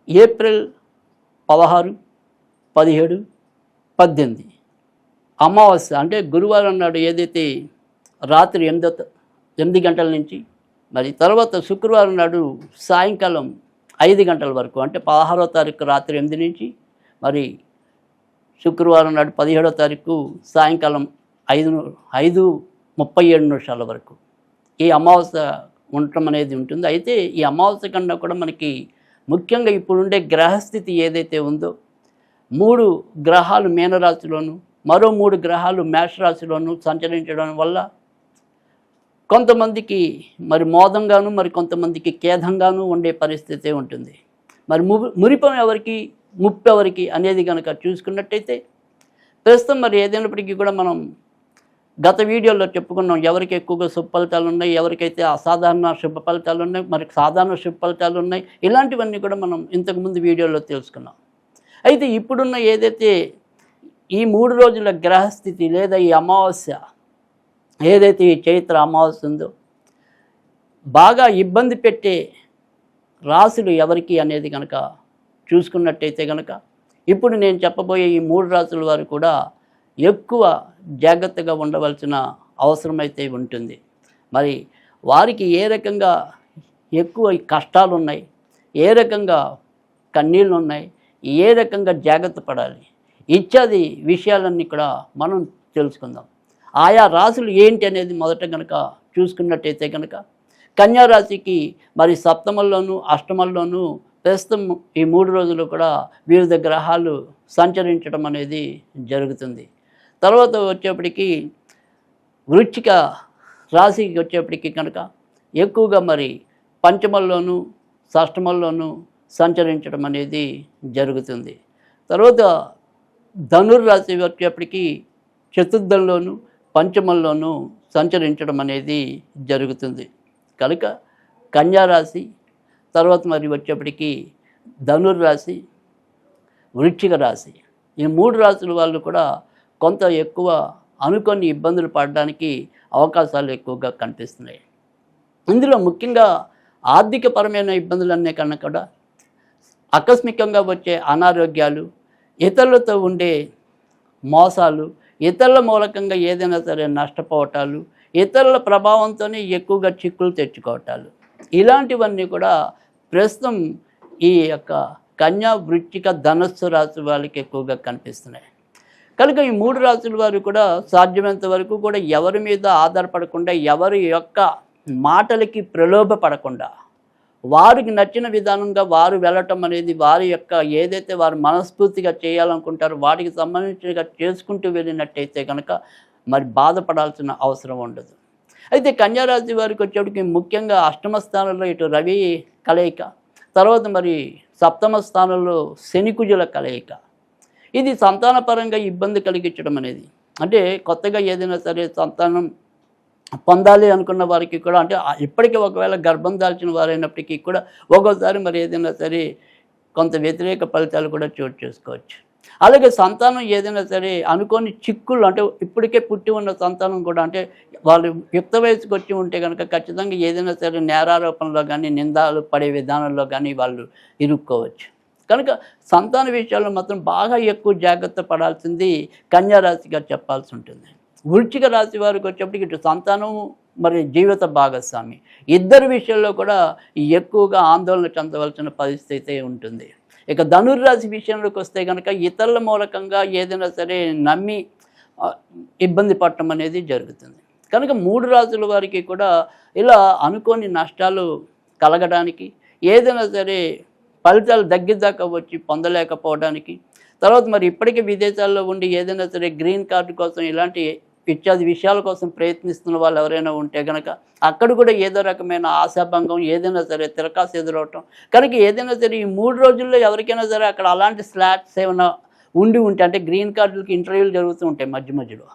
April 16, 17, 18 అమావాస్య అంటే గురువారం నాడు ఏదైతే రాత్రి 8 గంటల నుంచి మరి తర్వాత శుక్రవారం నాడు సాయంకాలం 5 గంటల వరకు అంటే 16వ తారీఖు రాత్రి 8 నుంచి మరి శుక్రవారం నాడు 17వ తారీఖు సాయంకాలం 5:37 వరకు ఈ అమావాస్య ఉండటం అనేది ఉంటుంది. అయితే ఈ అమావాస్య కన్నా కూడా మనకి ముఖ్యంగా ఇప్పుడుండే గ్రహస్థితి ఏదైతే ఉందో 3 గ్రహాలు మీనరాశిలోను మరో 3 గ్రహాలు మేషరాశిలోను సంచరించడం వల్ల కొంతమందికి మరి మోదంగాను మరి కొంతమందికి ఖేదంగాను ఉండే పరిస్థితి ఉంటుంది. మరి మురిపం ఎవరికి ముప్పు ఎవరికి అనేది కనుక చూసుకున్నట్టయితే ప్రస్తుతం మరి ఏదైనప్పటికీ కూడా మనం గత వీడియోలో చెప్పుకున్నాం ఎవరికి ఎక్కువగా శుభ ఫలితాలు ఉన్నాయి, ఎవరికైతే అసాధారణ శుభ ఫలితాలు ఉన్నాయి, మరి సాధారణ శుభ ఫలితాలు ఉన్నాయి. ఇలాంటివన్నీ కూడా మనం ఇంతకుముందు వీడియోలో తెలుసుకున్నాం. అయితే ఇప్పుడున్న ఏదైతే ఈ 3 రోజుల గ్రహస్థితి లేదా ఈ అమావాస్య ఏదైతే ఈ చైత్ర అమావాస్య ఉందో బాగా ఇబ్బంది పెట్టే రాశులు ఎవరికి అనేది కనుక చూసుకున్నట్టయితే కనుక ఇప్పుడు నేను చెప్పబోయే ఈ 3 రాశుల వారు కూడా ఎక్కువ జాగ్రత్తగా ఉండవలసిన అవసరమైతే ఉంటుంది. మరి వారికి ఏ రకంగా ఎక్కువ కష్టాలు ఉన్నాయి, ఏ రకంగా కన్నీళ్ళు ఉన్నాయి, ఏ రకంగా జాగ్రత్త పడాలి ఇత్యాది విషయాలన్నీ కూడా మనం తెలుసుకుందాం. ఆయా రాశులు ఏంటి అనేది మొదట కనుక చూసుకున్నట్టయితే కనుక కన్యారాశికి మరి సప్తమంలోను అష్టమంలోను ప్రస్తుతం ఈ 3 రోజులు కూడా వివిధ గ్రహాలు సంచరించడం అనేది జరుగుతుంది. తర్వాత వచ్చేప్పటికి వృశ్చిక రాశికి వచ్చేప్పటికి కనుక ఎక్కువగా మరి పంచమంలోను షష్టమంలోను సంచరించడం అనేది జరుగుతుంది. తర్వాత ధనుర్రాశి వచ్చేప్పటికి చతుర్థంలోను పంచమంలోను సంచరించడం అనేది జరుగుతుంది. కనుక కన్యారాశి తర్వాత మరి వచ్చేప్పటికి ధనుర్రాశి వృశ్చిక రాశి ఈ 3 రాశుల వాళ్ళు కూడా కొంత ఎక్కువ అనుకోని ఇబ్బందులు పడడానికి అవకాశాలు ఎక్కువగా కనిపిస్తున్నాయి. ఇందులో ముఖ్యంగా ఆర్థికపరమైన ఇబ్బందులన్నీ కన్నా కూడా ఆకస్మికంగా వచ్చే అనారోగ్యాలు, ఇతరులతో ఉండే మోసాలు, ఇతరుల మూలకంగా ఏదైనా సరే నష్టపోవటాలు, ఇతరుల ప్రభావంతోనే ఎక్కువగా చిక్కులు తెచ్చుకోవటాలు ఇలాంటివన్నీ కూడా ప్రస్తుతం ఈ యొక్క కన్యా వృశ్చిక ధనస్సు రాశి వాళ్ళకి ఎక్కువగా కనిపిస్తున్నాయి. కనుక ఈ 3 రాశుల వారు కూడా సాధ్యమైనంత వరకు కూడా ఎవరి మీద ఆధారపడకుండా ఎవరి యొక్క మాటలకి ప్రలోభపడకుండా వారికి నచ్చిన విధానంగా వారు వెళ్ళటం అనేది వారి యొక్క ఏదైతే వారు మనస్ఫూర్తిగా చేయాలనుకుంటారో వాటికి సంబంధించినగా చేసుకుంటూ వెళ్ళినట్టయితే కనుక మరి బాధపడాల్సిన అవసరం ఉండదు. అయితే కన్యారాశి వారికి వచ్చేటికి ముఖ్యంగా అష్టమ స్థానంలో ఇటు రవి కలయిక, తర్వాత మరి సప్తమ స్థానంలో శనికుజుల కలయిక, ఇది సంతానపరంగా ఇబ్బంది కలిగించడం అనేది అంటే కొత్తగా ఏదైనా సరే సంతానం పొందాలి అనుకున్న వారికి కూడా అంటే ఇప్పటికీ ఒకవేళ గర్భం దాల్చిన వారైనప్పటికీ కూడా ఒక్కోసారి మరి ఏదైనా సరే కొంత వ్యతిరేక ఫలితాలు కూడా చోటు చేసుకోవచ్చు. అలాగే సంతానం ఏదైనా సరే అనుకోని చిక్కులు అంటే ఇప్పటికే పుట్టి ఉన్న సంతానం కూడా అంటే వాళ్ళు యుక్త వయసుకు వచ్చి ఉంటే కనుక ఖచ్చితంగా ఏదైనా సరే నేరారోపణలో కానీ నిందాలు పడే విధానంలో కానీ వాళ్ళు ఇరుక్కోవచ్చు. కనుక సంతాన విషయాల్లో మాత్రం బాగా ఎక్కువ జాగ్రత్త పడాల్సింది కన్యారాశిగా చెప్పాల్సి ఉంటుంది. వృశ్చిక రాశి వారికి వచ్చేప్పటికి ఇటు సంతానం మరి జీవిత భాగస్వామి ఇద్దరి విషయంలో కూడా ఎక్కువగా ఆందోళన చెందవలసిన పరిస్థితి ఉంటుంది. ఇక ధనుర్రాశి విషయంలోకి వస్తే కనుక ఇతరుల మూలకంగా ఏదైనా సరే నమ్మి ఇబ్బంది పడటం అనేది జరుగుతుంది. కనుక 3 రాశుల వారికి కూడా ఇలా అనుకోని నష్టాలు కలగడానికి ఏదైనా సరే ఫలితాలు దగ్గరదాకా వచ్చి పొందలేకపోవడానికి తర్వాత మరి ఇప్పటికే విదేశాల్లో ఉండి ఏదైనా సరే గ్రీన్ కార్డు కోసం ఇలాంటి ఇత్యాది విషయాల కోసం ప్రయత్నిస్తున్న వాళ్ళు ఎవరైనా ఉంటే కనుక అక్కడ కూడా ఏదో రకమైన ఆశాభంగం ఏదైనా సరే తిరకాసు ఎదురవటం. కనుక ఏదైనా సరే ఈ 3 రోజుల్లో ఎవరికైనా సరే అక్కడ అలాంటి స్లాట్స్ ఏమైనా ఉండి ఉంటే అంటే గ్రీన్ కార్డులకి ఇంటర్వ్యూలు జరుగుతూ ఉంటాయి మధ్యలో.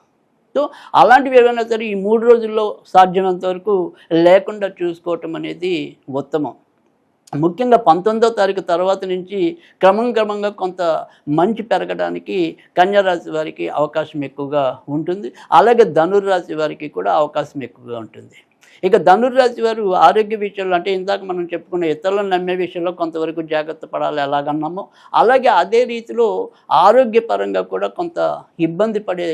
సో అలాంటివి ఏమైనా సరే ఈ 3 రోజుల్లో సాధ్యమైనంత వరకు లేకుండా చూసుకోవటం అనేది ఉత్తమం. ముఖ్యంగా 19వ తారీఖు తర్వాత నుంచి క్రమంగా కొంత మంచి పెరగడానికి కన్యారాశి వారికి అవకాశం ఎక్కువగా ఉంటుంది. అలాగే ధనుర్రాశి వారికి కూడా అవకాశం ఎక్కువగా ఉంటుంది. ఇక ధనుర్రాశి వారు ఆరోగ్య విషయంలో అంటే ఇందాక మనం చెప్పుకున్న ఇతరులను నమ్మే విషయంలో కొంతవరకు జాగ్రత్త పడాలి ఎలాగన్నామో, అలాగే అదే రీతిలో ఆరోగ్యపరంగా కూడా కొంత ఇబ్బంది పడే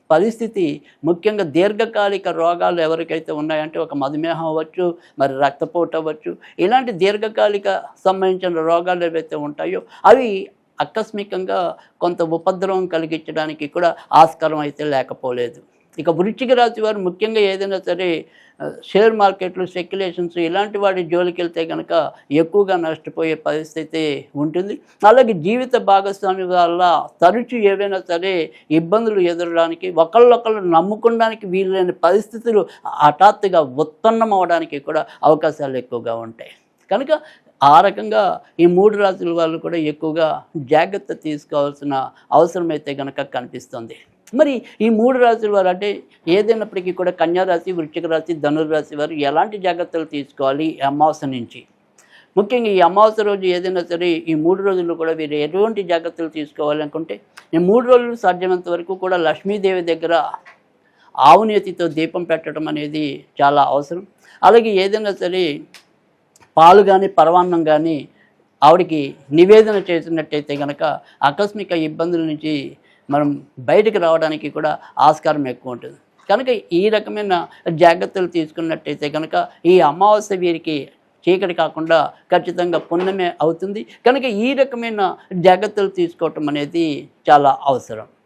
పరిస్థితి, ముఖ్యంగా దీర్ఘకాలిక రోగాలు ఎవరికైతే ఉన్నాయంటే ఒక మధుమేహం అవ్వచ్చు, మరి రక్తపోటు అవ్వచ్చు, ఇలాంటి దీర్ఘకాలిక సంబంధించిన రోగాలు ఏవైతే ఉంటాయో అవి ఆకస్మికంగా కొంత ఉపద్రవం కలిగించడానికి కూడా ఆస్కారం అయితే లేకపోలేదు. ఇక వృశ్చిక రాశి వారు ముఖ్యంగా ఏదైనా సరే షేర్ మార్కెట్లు, స్పెక్యులేషన్స్ ఇలాంటి వాటి జోలికి వెళ్తే కనుక ఎక్కువగా నష్టపోయే పరిస్థితి ఉంటుంది. అలాగే జీవిత భాగస్వామి వల్ల తరచూ ఏవైనా సరే ఇబ్బందులు ఎదురడానికి, ఒకళ్ళొకళ్ళు నమ్ముకోవడానికి వీలైన పరిస్థితులు హఠాత్తుగా ఉత్పన్నం అవడానికి కూడా అవకాశాలు ఎక్కువగా ఉంటాయి. కనుక ఆ రకంగా ఈ 3 రాశుల వాళ్ళు కూడా ఎక్కువగా జాగ్రత్త తీసుకోవాల్సిన అవసరం అయితే కనుక కనిపిస్తుంది. మరి ఈ 3 రాశుల వారు అంటే ఏదైనప్పటికీ కూడా కన్యా రాశి, వృశ్చిక రాశి, ధనుర్రాశి వారు ఎలాంటి జాగ్రత్తలు తీసుకోవాలి ఈ అమావాస్య నుంచి? ముఖ్యంగా ఈ అమావాస్య రోజు ఏదైనా సరే ఈ 3 రోజుల్లో కూడా వీరు ఎటువంటి జాగ్రత్తలు తీసుకోవాలి అనుకుంటే, ఈ 3 రోజులు సాధ్యమైనంత వరకు కూడా లక్ష్మీదేవి దగ్గర ఆవు నేతితో దీపం పెట్టడం అనేది చాలా అవసరం. అలాగే ఏదైనా సరే పాలు కానీ, పరమాన్నం కానీ ఆవిడకి నివేదన చేసినట్టయితే కనుక ఆకస్మిక ఇబ్బందుల నుంచి మనం బయటకు రావడానికి కూడా ఆస్కారం ఎక్కువ ఉంటుంది. కనుక ఈ రకమైన జాగ్రత్తలు తీసుకున్నట్టయితే కనుక ఈ అమావాస్య వీరికి చీకటి కాకుండా ఖచ్చితంగా పుణ్యమే అవుతుంది. కనుక ఈ రకమైన జాగ్రత్తలు తీసుకోవటం అనేది చాలా అవసరం.